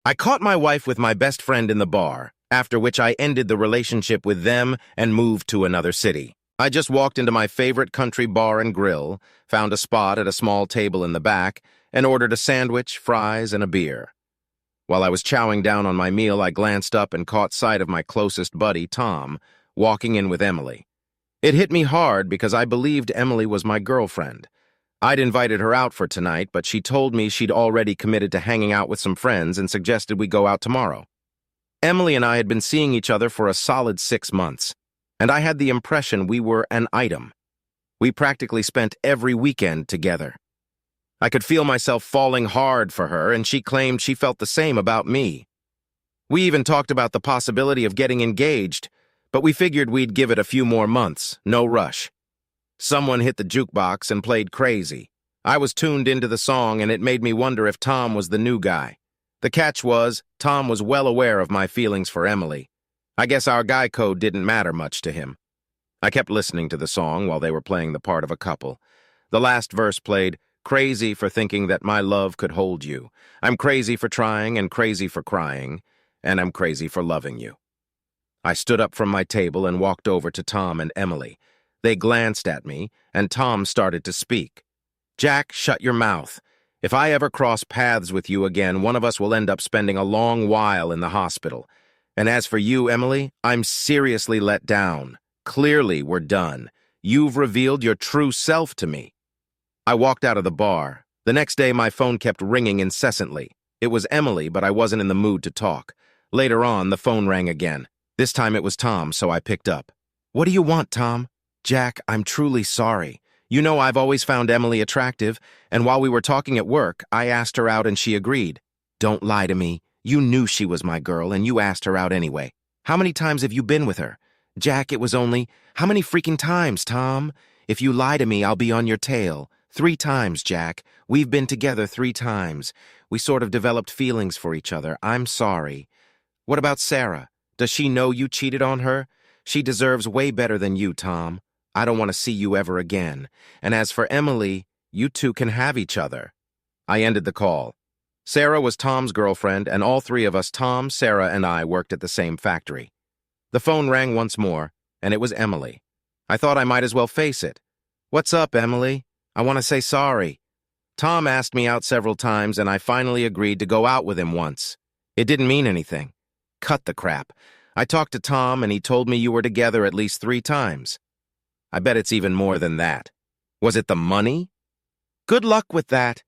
I caught my wife with my best friend in the bar, after which I ended the relationship with them and moved to another city. I just walked into my favorite country bar and grill, found a spot at a small table in the back, and ordered a sandwich, fries, and a beer. While I was chowing down on my meal, I glanced up and caught sight of my closest buddy, Tom, walking in with Emily. It hit me hard because I believed Emily was my girlfriend. I'd invited her out for tonight, but she told me she'd already committed to hanging out with some friends and suggested we go out tomorrow. Emily and I had been seeing each other for a solid 6 months, and I had the impression we were an item. We practically spent every weekend together. I could feel myself falling hard for her, and she claimed she felt the same about me. We even talked about the possibility of getting engaged, but we figured we'd give it a few more months, no rush. Someone hit the jukebox and played Crazy. I was tuned into the song, and it made me wonder if Tom was the new guy. The catch was, Tom was well aware of my feelings for Emily. I guess our guy code didn't matter much to him. I kept listening to the song while they were playing the part of a couple. The last verse played, "Crazy for thinking that my love could hold you. I'm crazy for trying and crazy for crying, and I'm crazy for loving you." I stood up from my table and walked over to Tom and Emily. They glanced at me, and Tom started to speak. "Jack, shut your mouth. If I ever cross paths with you again, one of us will end up spending a long while in the hospital. And as for you, Emily, I'm seriously let down. Clearly, we're done. You've revealed your true self to me." I walked out of the bar. The next day, my phone kept ringing incessantly. It was Emily, but I wasn't in the mood to talk. Later on, the phone rang again. This time it was Tom, so I picked up. "What do you want, Tom?" "Jack, I'm truly sorry. You know I've always found Emily attractive, and while we were talking at work, I asked her out and she agreed." "Don't lie to me. You knew she was my girl, and you asked her out anyway. How many times have you been with her?" "Jack, it was only—" "How many freaking times, Tom? If you lie to me, I'll be on your tail. 3 times, Jack. We've been together 3 times. We sort of developed feelings for each other. I'm sorry." "What about Sarah? Does she know you cheated on her? She deserves way better than you, Tom. I don't want to see you ever again. And as for Emily, you two can have each other." I ended the call. Sarah was Tom's girlfriend, and all 3 of us, Tom, Sarah, and I, worked at the same factory. The phone rang once more, and it was Emily. I thought I might as well face it. "What's up, Emily? I want to say sorry. Tom asked me out several times, and I finally agreed to go out with him once. It didn't mean anything." "Cut the crap. I talked to Tom, and he told me you were together at least 3 times. I bet it's even more than that. Was it the money?" "Good luck with that.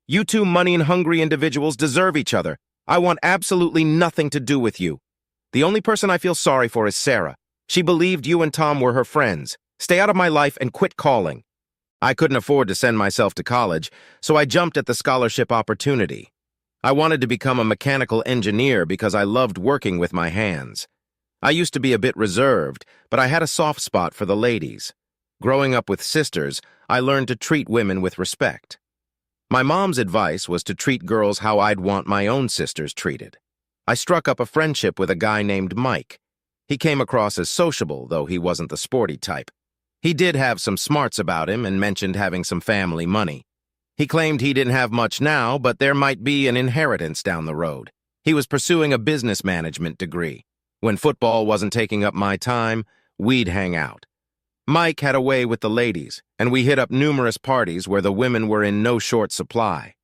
You 2 money and hungry individuals deserve each other. I want absolutely nothing to do with you. The only person I feel sorry for is Sarah. She believed you and Tom were her friends. Stay out of my life and quit calling." I couldn't afford to send myself to college, so I jumped at the scholarship opportunity. I wanted to become a mechanical engineer because I loved working with my hands. I used to be a bit reserved, but I had a soft spot for the ladies. Growing up with sisters, I learned to treat women with respect. My mom's advice was to treat girls how I'd want my own sisters treated. I struck up a friendship with a guy named Mike. He came across as sociable, though he wasn't the sporty type. He did have some smarts about him and mentioned having some family money. He claimed he didn't have much now, but there might be an inheritance down the road. He was pursuing a business management degree. When football wasn't taking up my time, we'd hang out. Mike had a way with the ladies, and we hit up numerous parties where the women were in no short supply.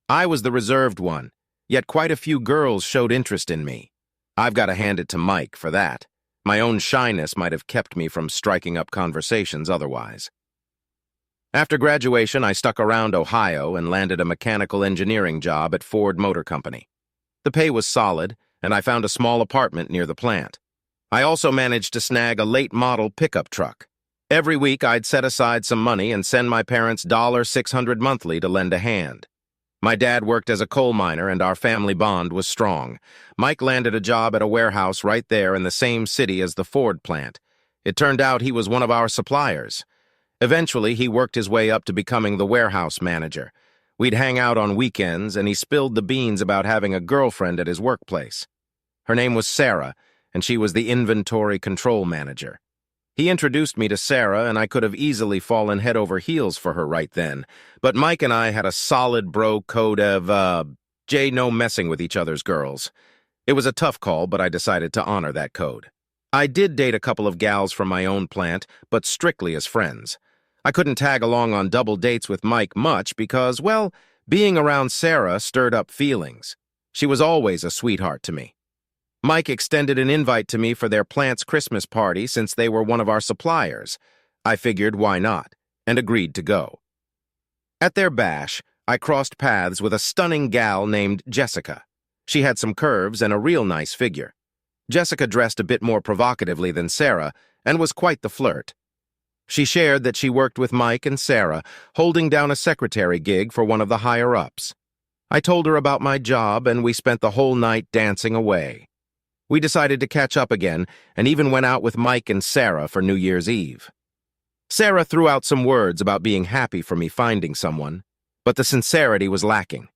I was the reserved one, yet quite a few girls showed interest in me. I've got to hand it to Mike for that. My own shyness might have kept me from striking up conversations otherwise. After graduation, I stuck around Ohio and landed a mechanical engineering job at Ford Motor Company. The pay was solid, and I found a small apartment near the plant. I also managed to snag a late-model pickup truck. Every week, I'd set aside some money and send my parents $600 monthly to lend a hand. My dad worked as a coal miner, and our family bond was strong. Mike landed a job at a warehouse right there in the same city as the Ford plant. It turned out he was one of our suppliers. Eventually, he worked his way up to becoming the warehouse manager. We'd hang out on weekends, and he spilled the beans about having a girlfriend at his workplace. Her name was Sarah, and she was the inventory control manager. He introduced me to Sarah, and I could have easily fallen head over heels for her right then, but Mike and I had a solid bro code of, No messing with each other's girls. It was a tough call, but I decided to honor that code. I did date a couple of gals from my own plant, but strictly as friends. I couldn't tag along on double dates with Mike much because, well, being around Sarah stirred up feelings. She was always a sweetheart to me. Mike extended an invite to me for their plant's Christmas party since they were one of our suppliers. I figured why not, and agreed to go. At their bash, I crossed paths with a stunning gal named Jessica. She had some curves and a real nice figure. Jessica dressed a bit more provocatively than Sarah and was quite the flirt. She shared that she worked with Mike and Sarah, holding down a secretary gig for one of the higher-ups. I told her about my job, and we spent the whole night dancing away. We decided to catch up again, and even went out with Mike and Sarah for New Year's Eve. Sarah threw out some words about being happy for me finding someone, but the sincerity was lacking.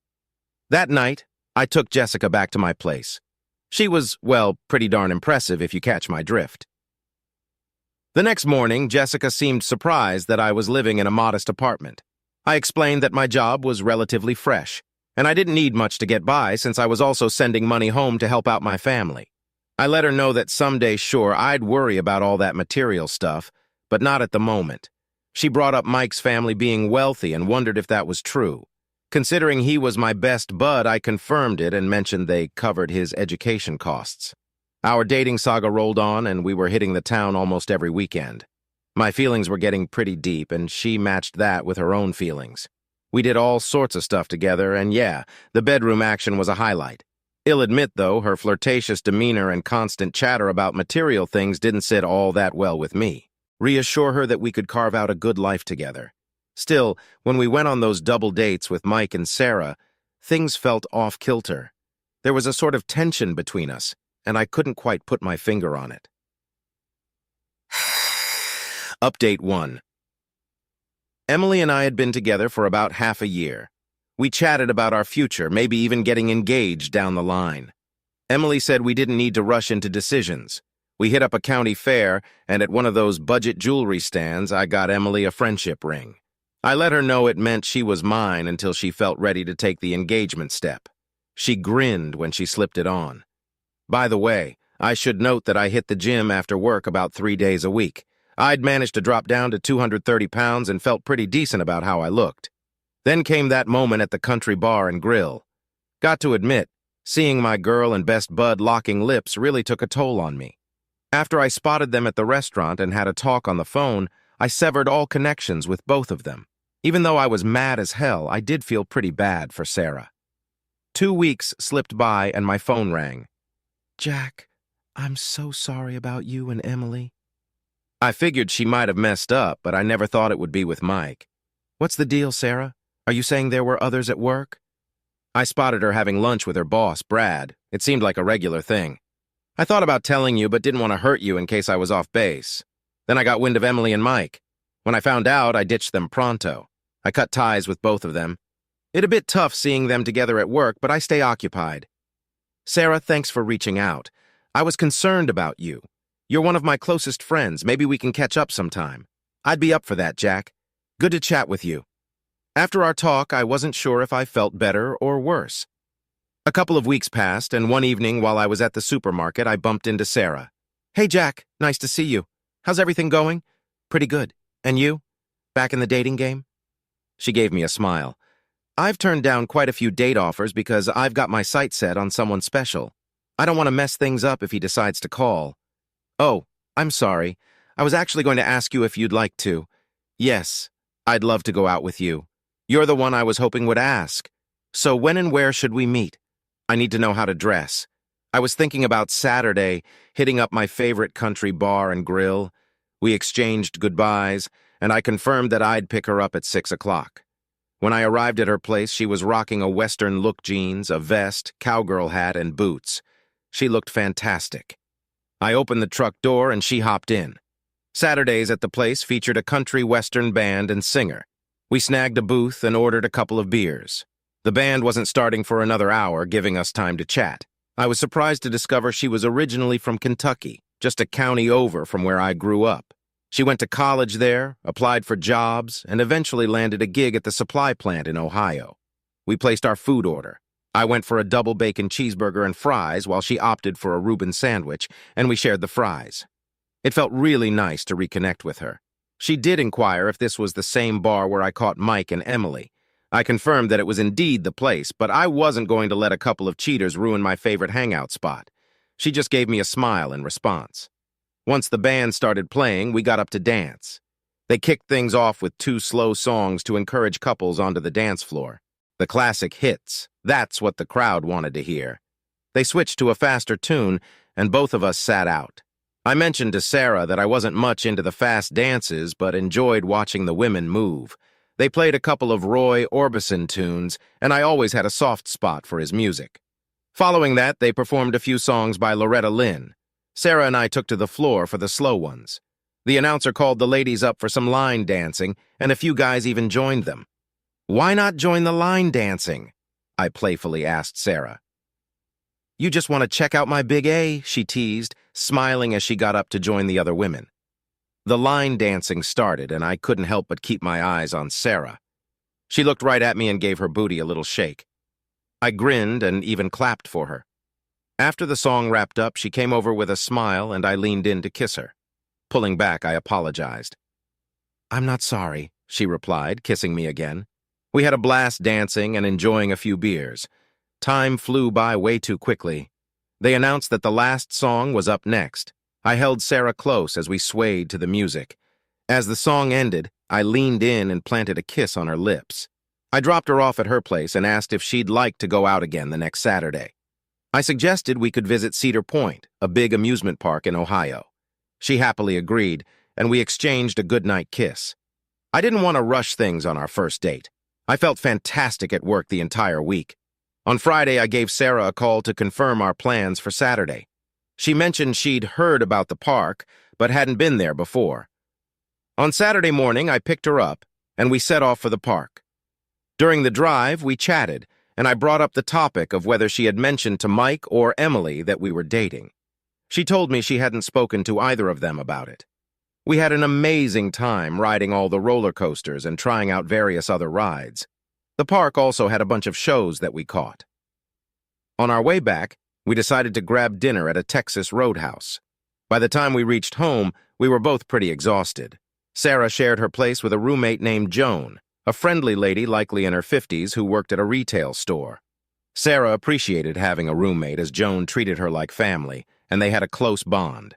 That night, I took Jessica back to my place. She was, well, pretty darn impressive if you catch my drift. The next morning, Jessica seemed surprised that I was living in a modest apartment. I explained that my job was relatively fresh, and I didn't need much to get by since I was also sending money home to help out my family. I let her know that someday, sure, I'd worry about all that material stuff, but not at the moment. She brought up Mike's family being wealthy and wondered if that was true. Considering he was my best bud, I confirmed it and mentioned they covered his education costs. Our dating saga rolled on, and we were hitting the town almost every weekend. My feelings were getting pretty deep, and she matched that with her own feelings. We did all sorts of stuff together, and yeah, the bedroom action was a highlight. I'll admit, though, her flirtatious demeanor and constant chatter about material things didn't sit all that well with me. Reassure her that we could carve out a good life together. Still, when we went on those double dates with Mike and Sarah, things felt off-kilter. There was a sort of tension between us, and I couldn't quite put my finger on it. Update 1. Emily and I had been together for about half a year. We chatted about our future, maybe even getting engaged down the line. Emily said we didn't need to rush into decisions. We hit up a county fair, and at one of those budget jewelry stands, I got Emily a friendship ring. I let her know it meant she was mine until she felt ready to take the engagement step. She grinned when she slipped it on. By the way, I should note that I hit the gym after work about 3 days a week. I'd managed to drop down to 230 pounds and felt pretty decent about how I looked. Then came that moment at the country bar and grill. Got to admit, seeing my girl and best bud locking lips really took a toll on me. After I spotted them at the restaurant and had a talk on the phone, I severed all connections with both of them. Even though I was mad as hell, I did feel pretty bad for Sarah. 2 weeks slipped by and my phone rang. "Jack, I'm so sorry about you and Emily." I figured she might have messed up, but I never thought it would be with Mike. "What's the deal, Sarah? Are you saying there were others at work?" I spotted her having lunch with her boss, Brad. It seemed like a regular thing. "I thought about telling you, but didn't want to hurt you in case I was off base. Then I got wind of Emily and Mike. When I found out, I ditched them pronto. I cut ties with both of them. It's a bit tough seeing them together at work, but I stay occupied. Sarah, thanks for reaching out. I was concerned about you. You're one of my closest friends. Maybe we can catch up sometime." "I'd be up for that, Jack. Good to chat with you." After our talk, I wasn't sure if I felt better or worse. A couple of weeks passed, and one evening while I was at the supermarket, I bumped into Sarah. "Hey, Jack. Nice to see you. How's everything going?" "Pretty good. And you? Back in the dating game?" She gave me a smile. "I've turned down quite a few date offers because I've got my sights set on someone special. I don't want to mess things up if he decides to call." "Oh, I'm sorry. I was actually going to ask you if you'd like to." "Yes, I'd love to go out with you. You're the one I was hoping would ask. So when and where should we meet? I need to know how to dress. I was thinking about Saturday, hitting up my favorite country bar and grill. We exchanged goodbyes, and I confirmed that I'd pick her up at 6 o'clock. When I arrived at her place, she was rocking a Western-look jeans, a vest, cowgirl hat, and boots. She looked fantastic. I opened the truck door and she hopped in. Saturdays at the place featured a country western band and singer. We snagged a booth and ordered a couple of beers. The band wasn't starting for another hour, giving us time to chat. I was surprised to discover she was originally from Kentucky, just a county over from where I grew up. She went to college there, applied for jobs, and eventually landed a gig at the supply plant in Ohio. We placed our food order. I went for a double bacon cheeseburger and fries while she opted for a Reuben sandwich, and we shared the fries. It felt really nice to reconnect with her. She did inquire if this was the same bar where I caught Mike and Emily. I confirmed that it was indeed the place, but I wasn't going to let a couple of cheaters ruin my favorite hangout spot. She just gave me a smile in response. Once the band started playing, we got up to dance. They kicked things off with 2 slow songs to encourage couples onto the dance floor. The classic hits. That's what the crowd wanted to hear. They switched to a faster tune, and both of us sat out. I mentioned to Sarah that I wasn't much into the fast dances, but enjoyed watching the women move. They played a couple of Roy Orbison tunes, and I always had a soft spot for his music. Following that, they performed a few songs by Loretta Lynn. Sarah and I took to the floor for the slow ones. The announcer called the ladies up for some line dancing, and a few guys even joined them. "Why not join the line dancing?" I playfully asked Sarah. "You just want to check out my big A," she teased, smiling as she got up to join the other women. The line dancing started, and I couldn't help but keep my eyes on Sarah. She looked right at me and gave her booty a little shake. I grinned and even clapped for her. After the song wrapped up, she came over with a smile, and I leaned in to kiss her. Pulling back, I apologized. "I'm not sorry," she replied, kissing me again. We had a blast dancing and enjoying a few beers. Time flew by way too quickly. They announced that the last song was up next. I held Sarah close as we swayed to the music. As the song ended, I leaned in and planted a kiss on her lips. I dropped her off at her place and asked if she'd like to go out again the next Saturday. I suggested we could visit Cedar Point, a big amusement park in Ohio. She happily agreed, and we exchanged a goodnight kiss. I didn't want to rush things on our first date. I felt fantastic at work the entire week. On Friday, I gave Sarah a call to confirm our plans for Saturday. She mentioned she'd heard about the park, but hadn't been there before. On Saturday morning, I picked her up, and we set off for the park. During the drive, we chatted, and I brought up the topic of whether she had mentioned to Mike or Emily that we were dating. She told me she hadn't spoken to either of them about it. We had an amazing time riding all the roller coasters and trying out various other rides. The park also had a bunch of shows that we caught. On our way back, we decided to grab dinner at a Texas roadhouse. By the time we reached home, we were both pretty exhausted. Sarah shared her place with a roommate named Joan, a friendly lady likely in her 50s who worked at a retail store. Sarah appreciated having a roommate as Joan treated her like family, and they had a close bond.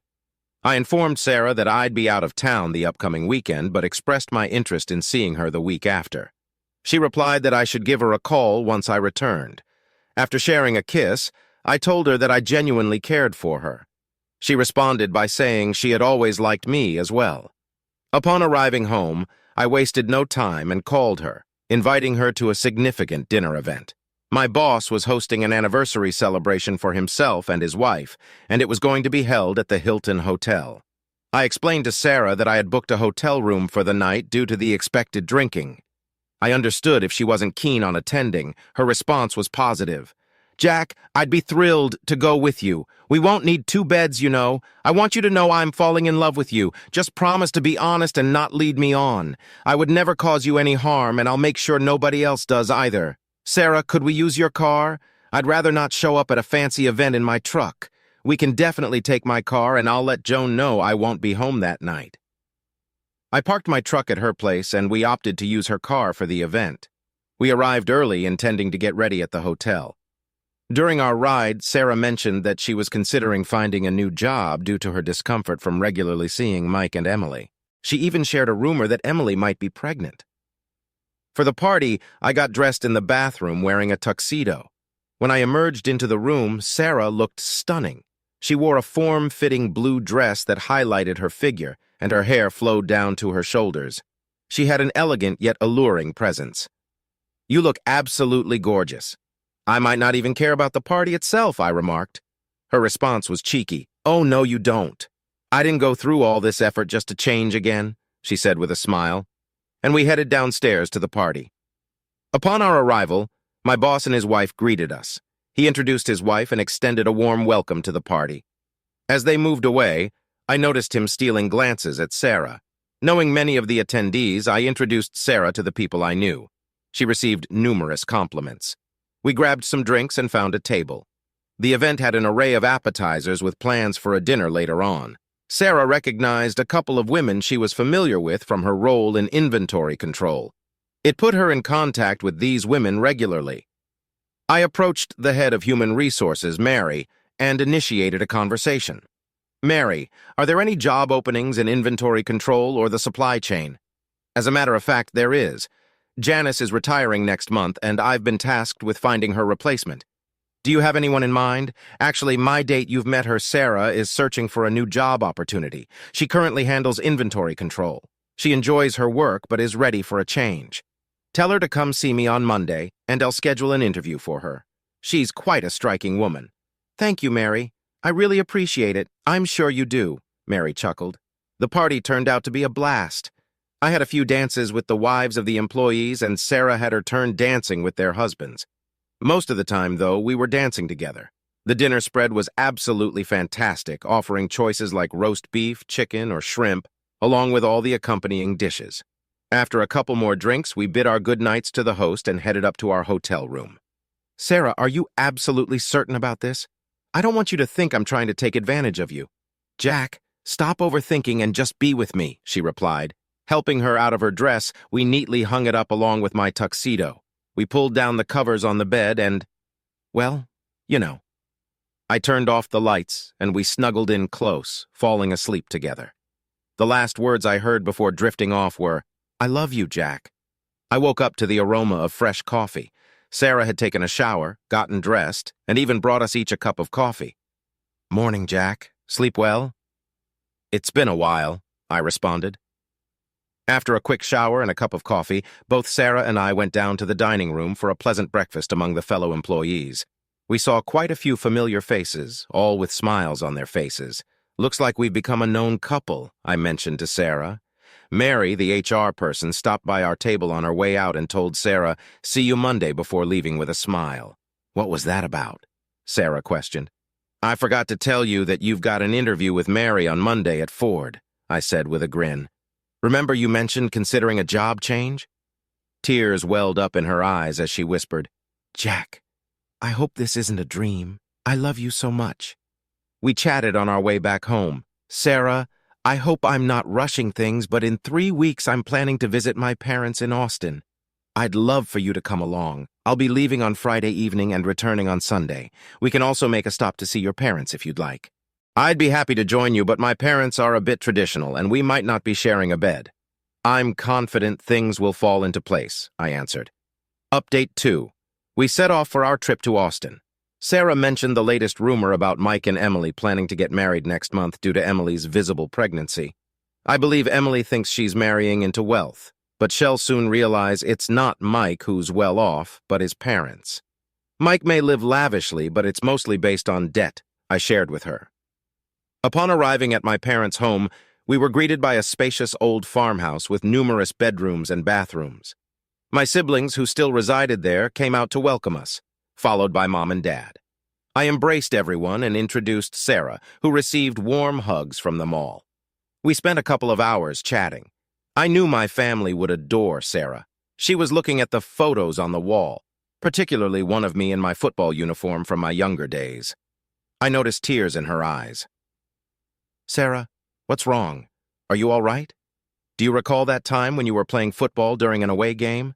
I informed Sarah that I'd be out of town the upcoming weekend, but expressed my interest in seeing her the week after. She replied that I should give her a call once I returned. After sharing a kiss, I told her that I genuinely cared for her. She responded by saying she had always liked me as well. Upon arriving home, I wasted no time and called her, inviting her to a significant dinner event. My boss was hosting an anniversary celebration for himself and his wife, and it was going to be held at the Hilton Hotel. I explained to Sarah that I had booked a hotel room for the night due to the expected drinking. I understood if she wasn't keen on attending. Her response was positive. "Jack, I'd be thrilled to go with you. We won't need 2 beds, you know. I want you to know I'm falling in love with you. Just promise to be honest and not lead me on. I would never cause you any harm, and I'll make sure nobody else does either. Sarah, could we use your car? I'd rather not show up at a fancy event in my truck. We can definitely take my car, and I'll let Joan know I won't be home that night." I parked my truck at her place, and we opted to use her car for the event. We arrived early, intending to get ready at the hotel. During our ride, Sarah mentioned that she was considering finding a new job due to her discomfort from regularly seeing Mike and Emily. She even shared a rumor that Emily might be pregnant. For the party, I got dressed in the bathroom wearing a tuxedo. When I emerged into the room, Sarah looked stunning. She wore a form-fitting blue dress that highlighted her figure, and her hair flowed down to her shoulders. She had an elegant yet alluring presence. "You look absolutely gorgeous. I might not even care about the party itself," I remarked. Her response was cheeky. "Oh, no, you don't. I didn't go through all this effort just to change again," she said with a smile. And we headed downstairs to the party. Upon our arrival, my boss and his wife greeted us. He introduced his wife and extended a warm welcome to the party. As they moved away, I noticed him stealing glances at Sarah. Knowing many of the attendees, I introduced Sarah to the people I knew. She received numerous compliments. We grabbed some drinks and found a table. The event had an array of appetizers with plans for a dinner later on. Sarah recognized a couple of women she was familiar with from her role in inventory control. It put her in contact with these women regularly. I approached the head of human resources, Mary, and initiated a conversation. Mary, are there any job openings in inventory control or the supply chain? As a matter of fact, there is. Janice is retiring next month, and I've been tasked with finding her replacement. Do you have anyone in mind? Actually, my date you've met her, Sarah, is searching for a new job opportunity. She currently handles inventory control. She enjoys her work, but is ready for a change. Tell her to come see me on Monday, and I'll schedule an interview for her. She's quite a striking woman. Thank you, Mary. I really appreciate it. I'm sure you do, Mary chuckled. The party turned out to be a blast. I had a few dances with the wives of the employees, and Sarah had her turn dancing with their husbands. Most of the time, though, we were dancing together. The dinner spread was absolutely fantastic, offering choices like roast beef, chicken, or shrimp, along with all the accompanying dishes. After a couple more drinks, we bid our goodnights to the host and headed up to our hotel room. Sarah, are you absolutely certain about this? I don't want you to think I'm trying to take advantage of you. Jack, stop overthinking and just be with me, she replied. Helping her out of her dress, we neatly hung it up along with my tuxedo. We pulled down the covers on the bed and, well, you know. I turned off the lights, and we snuggled in close, falling asleep together. The last words I heard before drifting off were, I love you, Jack. I woke up to the aroma of fresh coffee. Sarah had taken a shower, gotten dressed, and even brought us each a cup of coffee. Morning, Jack. Sleep well? It's been a while, I responded. After a quick shower and a cup of coffee, both Sarah and I went down to the dining room for a pleasant breakfast among the fellow employees. We saw quite a few familiar faces, all with smiles on their faces. Looks like we've become a known couple, I mentioned to Sarah. Mary, the HR person, stopped by our table on her way out and told Sarah, see you Monday, before leaving with a smile. What was that about? Sarah questioned. I forgot to tell you that you've got an interview with Mary on Monday at Ford, I said with a grin. Remember you mentioned considering a job change? Tears welled up in her eyes as she whispered, Jack, I hope this isn't a dream. I love you so much. We chatted on our way back home. Sarah, I hope I'm not rushing things, but in 3 weeks I'm planning to visit my parents in Austin. I'd love for you to come along. I'll be leaving on Friday evening and returning on Sunday. We can also make a stop to see your parents if you'd like. I'd be happy to join you, but my parents are a bit traditional, and we might not be sharing a bed. I'm confident things will fall into place, I answered. Update 2. We set off for our trip to Austin. Sarah mentioned the latest rumor about Mike and Emily planning to get married next month due to Emily's visible pregnancy. I believe Emily thinks she's marrying into wealth, but she'll soon realize it's not Mike who's well off, but his parents. Mike may live lavishly, but it's mostly based on debt, I shared with her. Upon arriving at my parents' home, we were greeted by a spacious old farmhouse with numerous bedrooms and bathrooms. My siblings, who still resided there, came out to welcome us, followed by Mom and Dad. I embraced everyone and introduced Sarah, who received warm hugs from them all. We spent a couple of hours chatting. I knew my family would adore Sarah. She was looking at the photos on the wall, particularly one of me in my football uniform from my younger days. I noticed tears in her eyes. Sarah, what's wrong? Are you all right? Do you recall that time when you were playing football during an away game?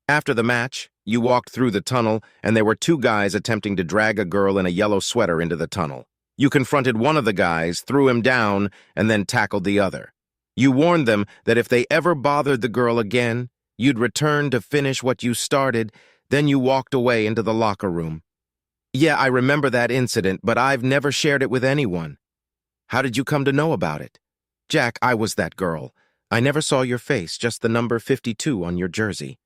After the match, you walked through the tunnel, and there were 2 guys attempting to drag a girl in a yellow sweater into the tunnel. You confronted one of the guys, threw him down, and then tackled the other. You warned them that if they ever bothered the girl again, you'd return to finish what you started, then you walked away into the locker room. Yeah, I remember that incident, but I've never shared it with anyone. How did you come to know about it? Jack, I was that girl. I never saw your face, just the number 52 on your jersey.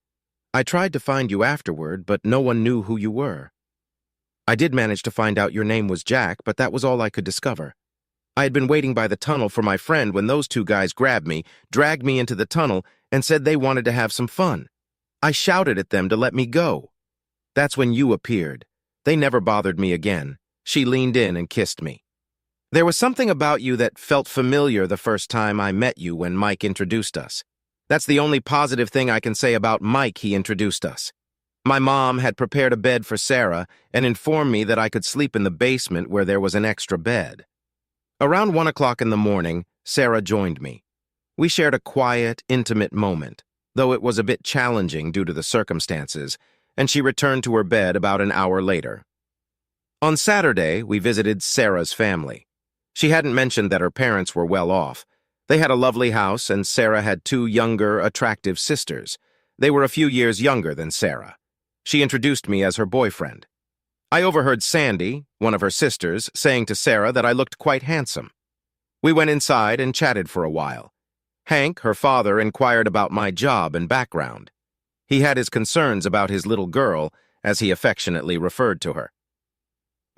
I tried to find you afterward, but no one knew who you were. I did manage to find out your name was Jack, but that was all I could discover. I had been waiting by the tunnel for my friend when those 2 guys grabbed me, dragged me into the tunnel, and said they wanted to have some fun. I shouted at them to let me go. That's when you appeared. They never bothered me again. She leaned in and kissed me. There was something about you that felt familiar the first time I met you when Mike introduced us. That's the only positive thing I can say about Mike he introduced us. My mom had prepared a bed for Sarah and informed me that I could sleep in the basement where there was an extra bed. Around 1 o'clock in the morning, Sarah joined me. We shared a quiet, intimate moment, though it was a bit challenging due to the circumstances, and she returned to her bed about an hour later. On Saturday, we visited Sarah's family. She hadn't mentioned that her parents were well off. They had a lovely house, and Sarah had two younger, attractive sisters. They were a few years younger than Sarah. She introduced me as her boyfriend. I overheard Sandy, one of her sisters, saying to Sarah that I looked quite handsome. We went inside and chatted for a while. Hank, her father, inquired about my job and background. He had his concerns about his little girl, as he affectionately referred to her.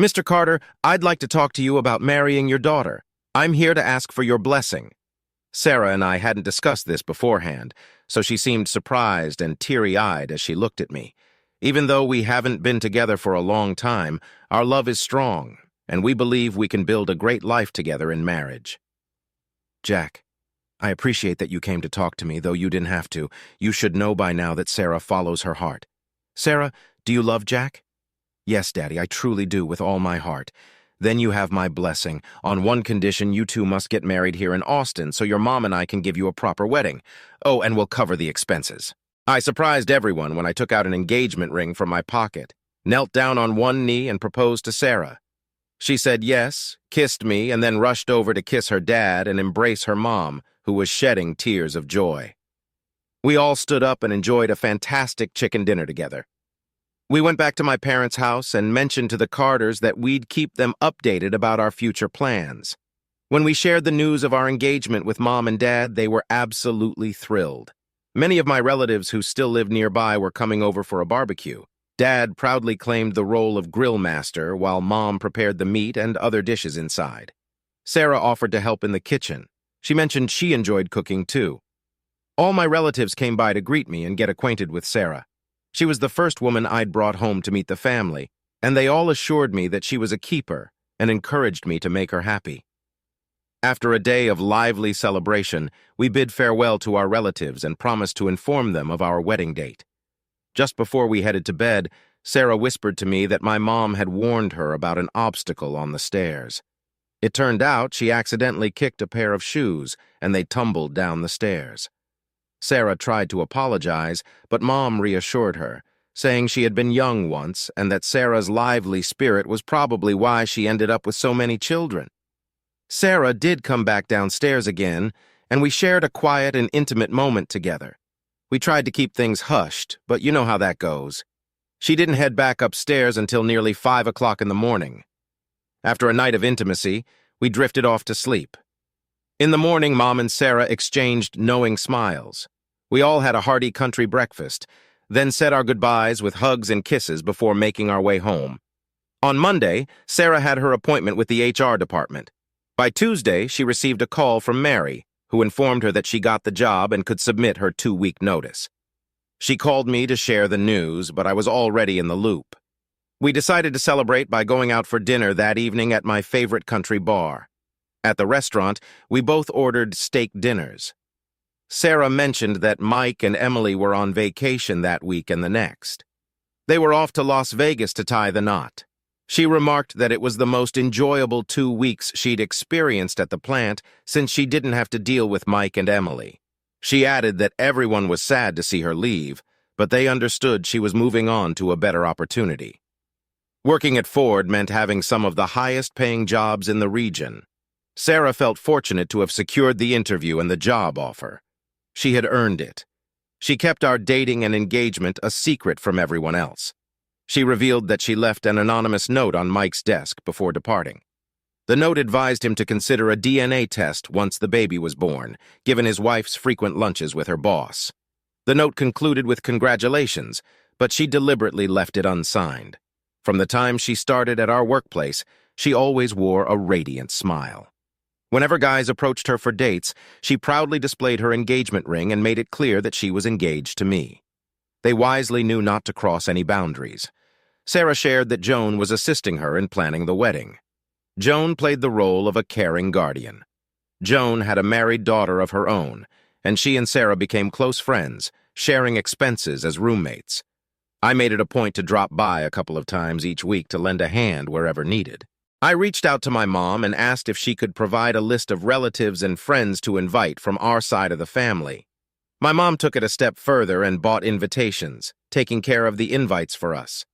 "Mr. Carter, I'd like to talk to you about marrying your daughter. I'm here to ask for your blessing." Sarah and I hadn't discussed this beforehand, so she seemed surprised and teary-eyed as she looked at me. Even though we haven't been together for a long time, our love is strong, and we believe we can build a great life together in marriage. "Jack, I appreciate that you came to talk to me, though you didn't have to. You should know by now that Sarah follows her heart. Sarah, do you love Jack?" "Yes, Daddy, I truly do, with all my heart." "Then you have my blessing. On one condition, you two must get married here in Austin, so your mom and I can give you a proper wedding. Oh, and we'll cover the expenses." I surprised everyone when I took out an engagement ring from my pocket, knelt down on one knee, and proposed to Sarah. She said yes, kissed me, and then rushed over to kiss her dad and embrace her mom, who was shedding tears of joy. We all stood up and enjoyed a fantastic chicken dinner together. We went back to my parents' house and mentioned to the Carters that we'd keep them updated about our future plans. When we shared the news of our engagement with Mom and Dad, they were absolutely thrilled. Many of my relatives who still lived nearby were coming over for a barbecue. Dad proudly claimed the role of grill master while Mom prepared the meat and other dishes inside. Sarah offered to help in the kitchen. She mentioned she enjoyed cooking too. All my relatives came by to greet me and get acquainted with Sarah. She was the first woman I'd brought home to meet the family, and they all assured me that she was a keeper and encouraged me to make her happy. After a day of lively celebration, we bid farewell to our relatives and promised to inform them of our wedding date. Just before we headed to bed, Sarah whispered to me that my mom had warned her about an obstacle on the stairs. It turned out she accidentally kicked a pair of shoes, and they tumbled down the stairs. Sarah tried to apologize, but Mom reassured her, saying she had been young once and that Sarah's lively spirit was probably why she ended up with so many children. Sarah did come back downstairs again, and we shared a quiet and intimate moment together. We tried to keep things hushed, but you know how that goes. She didn't head back upstairs until nearly 5 o'clock in the morning. After a night of intimacy, we drifted off to sleep. In the morning, Mom and Sarah exchanged knowing smiles. We all had a hearty country breakfast, then said our goodbyes with hugs and kisses before making our way home. On Monday, Sarah had her appointment with the HR department. By Tuesday, she received a call from Mary, who informed her that she got the job and could submit her 2-week notice. She called me to share the news, but I was already in the loop. We decided to celebrate by going out for dinner that evening at my favorite country bar. At the restaurant, we both ordered steak dinners. Sarah mentioned that Mike and Emily were on vacation that week and the next. They were off to Las Vegas to tie the knot. She remarked that it was the most enjoyable 2 weeks she'd experienced at the plant since she didn't have to deal with Mike and Emily. She added that everyone was sad to see her leave, but they understood she was moving on to a better opportunity. Working at Ford meant having some of the highest-paying jobs in the region. Sarah felt fortunate to have secured the interview and the job offer. She had earned it. She kept our dating and engagement a secret from everyone else. She revealed that she left an anonymous note on Mike's desk before departing. The note advised him to consider a DNA test once the baby was born, given his wife's frequent lunches with her boss. The note concluded with congratulations, but she deliberately left it unsigned. From the time she started at our workplace, she always wore a radiant smile. Whenever guys approached her for dates, she proudly displayed her engagement ring and made it clear that she was engaged to me. They wisely knew not to cross any boundaries. Sarah shared that Joan was assisting her in planning the wedding. Joan played the role of a caring guardian. Joan had a married daughter of her own, and she and Sarah became close friends, sharing expenses as roommates. I made it a point to drop by a couple of times each week to lend a hand wherever needed. I reached out to my mom and asked if she could provide a list of relatives and friends to invite from our side of the family. My mom took it a step further and bought invitations, taking care of the invites for us.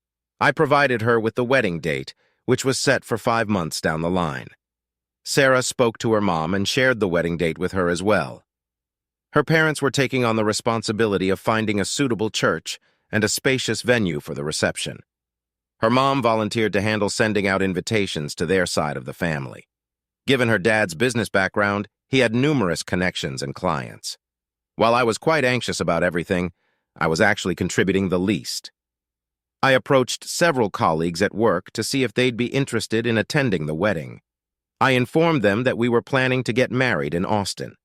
I provided her with the wedding date, which was set for 5 months down the line. Sarah spoke to her mom and shared the wedding date with her as well. Her parents were taking on the responsibility of finding a suitable church and a spacious venue for the reception. Her mom volunteered to handle sending out invitations to their side of the family. Given her dad's business background, he had numerous connections and clients. While I was quite anxious about everything, I was actually contributing the least. I approached several colleagues at work to see if they'd be interested in attending the wedding. I informed them that we were planning to get married in Austin.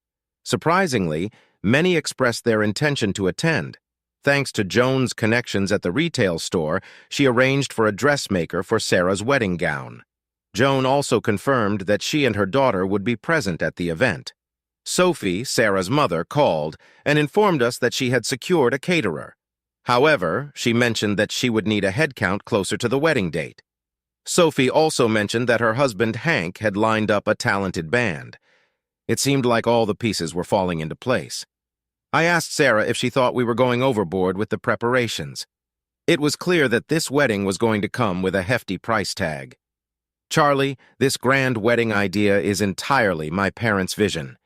Surprisingly, many expressed their intention to attend. Thanks to Joan's connections at the retail store, she arranged for a dressmaker for Sarah's wedding gown. Joan also confirmed that she and her daughter would be present at the event. Sophie, Sarah's mother, called and informed us that she had secured a caterer. However, she mentioned that she would need a head count closer to the wedding date. Sophie also mentioned that her husband, Hank, had lined up a talented band. It seemed like all the pieces were falling into place. I asked Sarah if she thought we were going overboard with the preparations. It was clear that this wedding was going to come with a hefty price tag. Charlie, this grand wedding idea is entirely my parents' vision.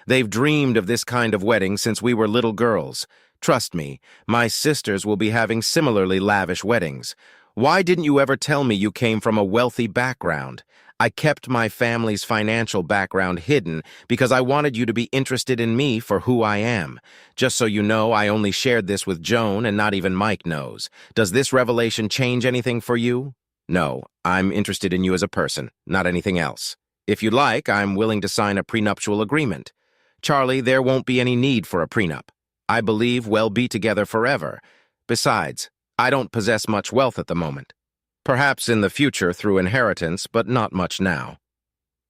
They've dreamed of this kind of wedding since we were little girls. Trust me, my sisters will be having similarly lavish weddings. Why didn't you ever tell me you came from a wealthy background? I kept my family's financial background hidden because I wanted you to be interested in me for who I am. Just so you know, I only shared this with Joan and not even Mike knows. Does this revelation change anything for you? No, I'm interested in you as a person, not anything else. If you'd like, I'm willing to sign a prenuptial agreement. Charlie, there won't be any need for a prenup. I believe we'll be together forever. Besides, I don't possess much wealth at the moment. Perhaps in the future through inheritance, but not much now.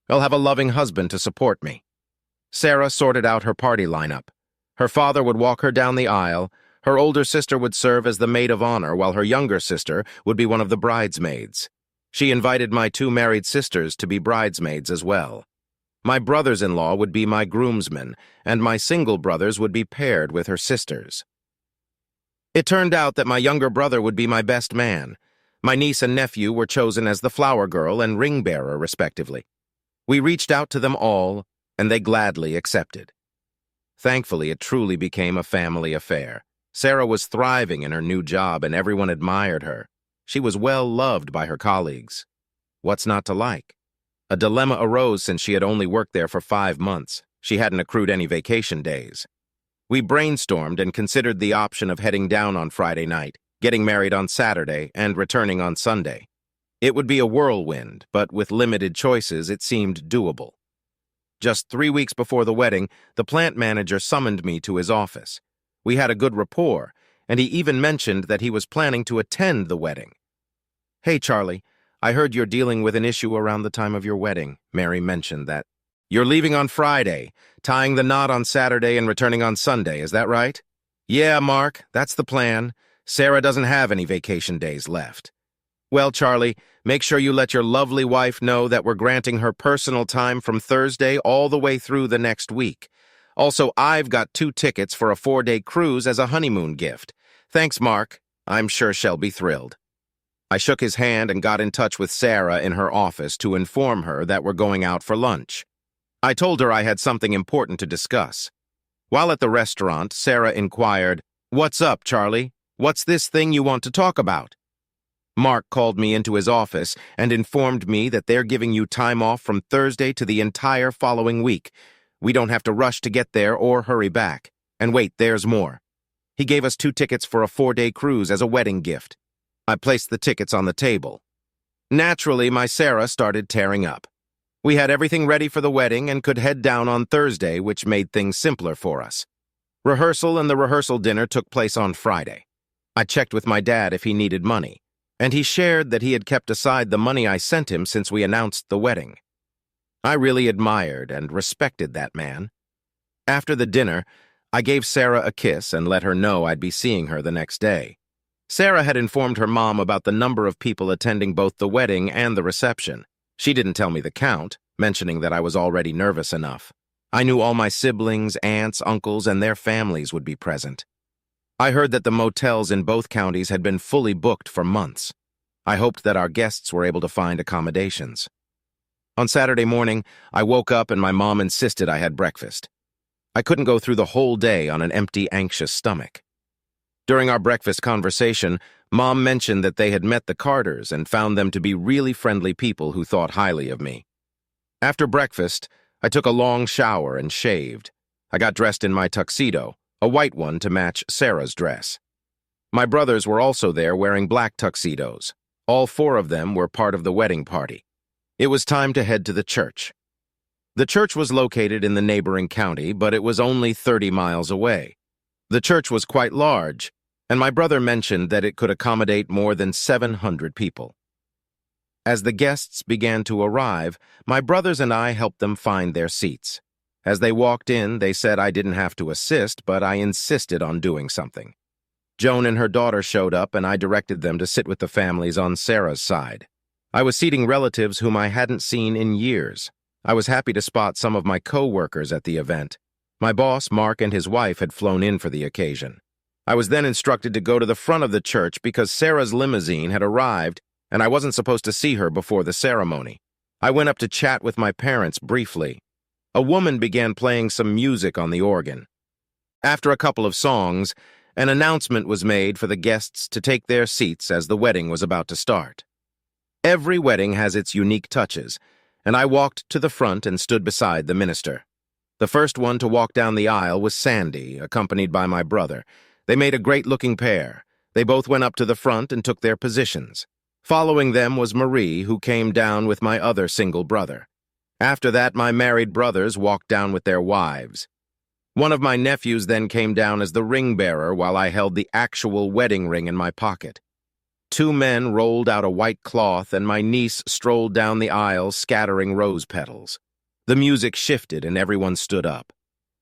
I'll have a loving husband to support me. Sarah sorted out her party lineup. Her father would walk her down the aisle. Her older sister would serve as the maid of honor, while her younger sister would be one of the bridesmaids. She invited my 2 married sisters to be bridesmaids as well. My brothers-in-law would be my groomsmen, and my single brothers would be paired with her sisters. It turned out that my younger brother would be my best man. My niece and nephew were chosen as the flower girl and ring bearer, respectively. We reached out to them all, and they gladly accepted. Thankfully, it truly became a family affair. Sarah was thriving in her new job, and everyone admired her. She was well loved by her colleagues. What's not to like? A dilemma arose since she had only worked there for 5 months. She hadn't accrued any vacation days. We brainstormed and considered the option of heading down on Friday night, getting married on Saturday, and returning on Sunday. It would be a whirlwind, but with limited choices, it seemed doable. Just 3 weeks before the wedding, the plant manager summoned me to his office. We had a good rapport, and he even mentioned that he was planning to attend the wedding. "Hey, Charlie, I heard you're dealing with an issue around the time of your wedding." Mary mentioned that. "You're leaving on Friday, tying the knot on Saturday and returning on Sunday, is that right?" "Yeah, Mark, that's the plan. Sarah doesn't have any vacation days left." "Well, Charlie, make sure you let your lovely wife know that we're granting her personal time from Thursday all the way through the next week. Also, I've got 2 tickets for a 4-day cruise as a honeymoon gift. Thanks, Mark. I'm sure she'll be thrilled." I shook his hand and got in touch with Sarah in her office to inform her that we're going out for lunch. I told her I had something important to discuss. While at the restaurant, Sarah inquired, "What's up, Charlie? What's this thing you want to talk about?" Mark called me into his office and informed me that they're giving you time off from Thursday to the entire following week. We don't have to rush to get there or hurry back. And wait, there's more. He gave us 2 tickets for a 4-day cruise as a wedding gift. I placed the tickets on the table. Naturally, my Sarah started tearing up. We had everything ready for the wedding and could head down on Thursday, which made things simpler for us. Rehearsal and the rehearsal dinner took place on Friday. I checked with my dad if he needed money, and he shared that he had kept aside the money I sent him since we announced the wedding. I really admired and respected that man. After the dinner, I gave Sarah a kiss and let her know I'd be seeing her the next day. Sarah had informed her mom about the number of people attending both the wedding and the reception. She didn't tell me the count, mentioning that I was already nervous enough. I knew all my siblings, aunts, uncles, and their families would be present. I heard that the motels in both counties had been fully booked for months. I hoped that our guests were able to find accommodations. On Saturday morning, I woke up and my mom insisted I had breakfast. I couldn't go through the whole day on an empty, anxious stomach. During our breakfast conversation, Mom mentioned that they had met the Carters and found them to be really friendly people who thought highly of me. After breakfast, I took a long shower and shaved. I got dressed in my tuxedo, a white one to match Sarah's dress. My brothers were also there wearing black tuxedos. All 4 of them were part of the wedding party. It was time to head to the church. The church was located in the neighboring county, but it was only 30 miles away. The church was quite large, and my brother mentioned that it could accommodate more than 700 people. As the guests began to arrive, my brothers and I helped them find their seats. As they walked in, they said I didn't have to assist, but I insisted on doing something. Joan and her daughter showed up, and I directed them to sit with the families on Sarah's side. I was seating relatives whom I hadn't seen in years. I was happy to spot some of my co-workers at the event. My boss, Mark, and his wife had flown in for the occasion. I was then instructed to go to the front of the church because Sarah's limousine had arrived and I wasn't supposed to see her before the ceremony. I went up to chat with my parents briefly. A woman began playing some music on the organ. After a couple of songs, an announcement was made for the guests to take their seats as the wedding was about to start. Every wedding has its unique touches, and I walked to the front and stood beside the minister. The first one to walk down the aisle was Sandy, accompanied by my brother. They made a great-looking pair. They both went up to the front and took their positions. Following them was Marie, who came down with my other single brother. After that, my married brothers walked down with their wives. One of my nephews then came down as the ring-bearer while I held the actual wedding ring in my pocket. 2 men rolled out a white cloth and my niece strolled down the aisle scattering rose petals. The music shifted and everyone stood up.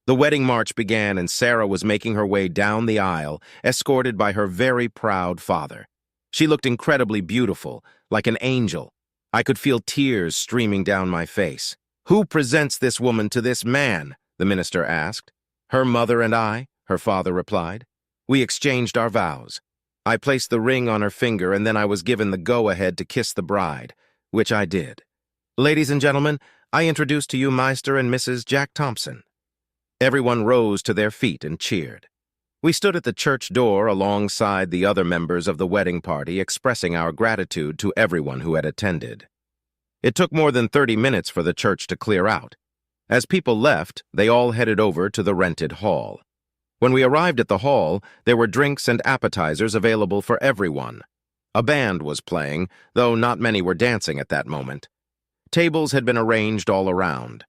The wedding march began and Sarah was making her way down the aisle, escorted by her very proud father. She looked incredibly beautiful, like an angel. I could feel tears streaming down my face. "Who presents this woman to this man?" the minister asked. "Her mother and I," her father replied. We exchanged our vows. I placed the ring on her finger and then I was given the go-ahead to kiss the bride, which I did. "Ladies and gentlemen, I introduce to you Mr. and Mrs. Jack Thompson." Everyone rose to their feet and cheered. We stood at the church door alongside the other members of the wedding party, expressing our gratitude to everyone who had attended. It took more than 30 minutes for the church to clear out. As people left, they all headed over to the rented hall. When we arrived at the hall, there were drinks and appetizers available for everyone. A band was playing, though not many were dancing at that moment. Tables had been arranged all around.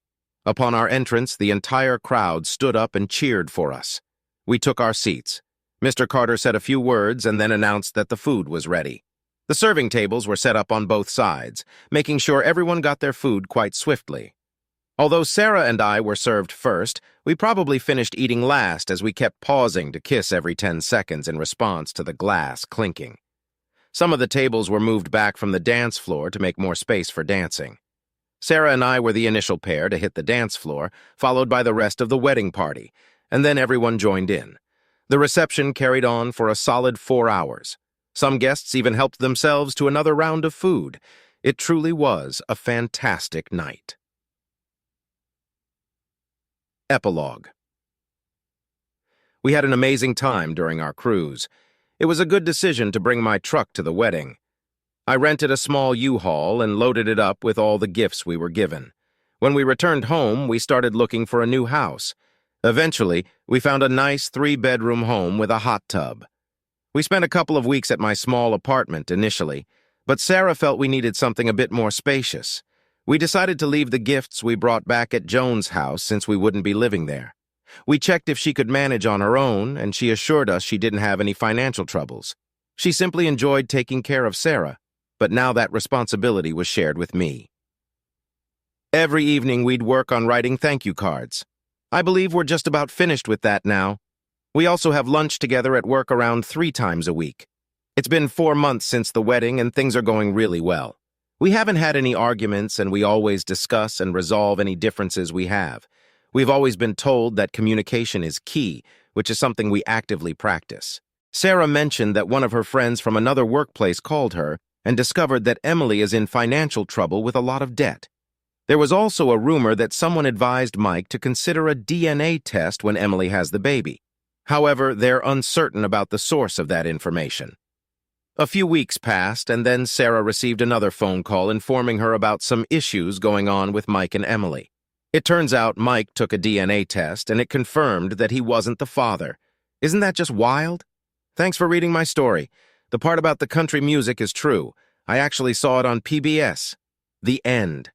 Upon our entrance, the entire crowd stood up and cheered for us. We took our seats. Mr. Carter said a few words and then announced that the food was ready. The serving tables were set up on both sides, making sure everyone got their food quite swiftly. Although Sarah and I were served first, we probably finished eating last as we kept pausing to kiss every 10 seconds in response to the glass clinking. Some of the tables were moved back from the dance floor to make more space for dancing. Sarah and I were the initial pair to hit the dance floor, followed by the rest of the wedding party, and then everyone joined in. The reception carried on for a solid 4 hours. Some guests even helped themselves to another round of food. It truly was a fantastic night. Epilogue. We had an amazing time during our cruise. It was a good decision to bring my truck to the wedding. I rented a small U-Haul and loaded it up with all the gifts we were given. When we returned home, we started looking for a new house. Eventually, we found a nice 3-bedroom home with a hot tub. We spent a couple of weeks at my small apartment initially, but Sarah felt we needed something a bit more spacious. We decided to leave the gifts we brought back at Joan's house since we wouldn't be living there. We checked if she could manage on her own, and she assured us she didn't have any financial troubles. She simply enjoyed taking care of Sarah, but now that responsibility was shared with me. Every evening we'd work on writing thank you cards. I believe we're just about finished with that now. We also have lunch together at work around 3 times a week. It's been 4 months since the wedding and things are going really well. We haven't had any arguments and we always discuss and resolve any differences we have. We've always been told that communication is key, which is something we actively practice. Sarah mentioned that one of her friends from another workplace called her and discovered that Emily is in financial trouble with a lot of debt. There was also a rumor that someone advised Mike to consider a DNA test when Emily has the baby. However, they're uncertain about the source of that information. A few weeks passed, and then Sarah received another phone call informing her about some issues going on with Mike and Emily. It turns out Mike took a DNA test, and it confirmed that he wasn't the father. Isn't that just wild? Thanks for reading my story. The part about the country music is true. I actually saw it on PBS. The end.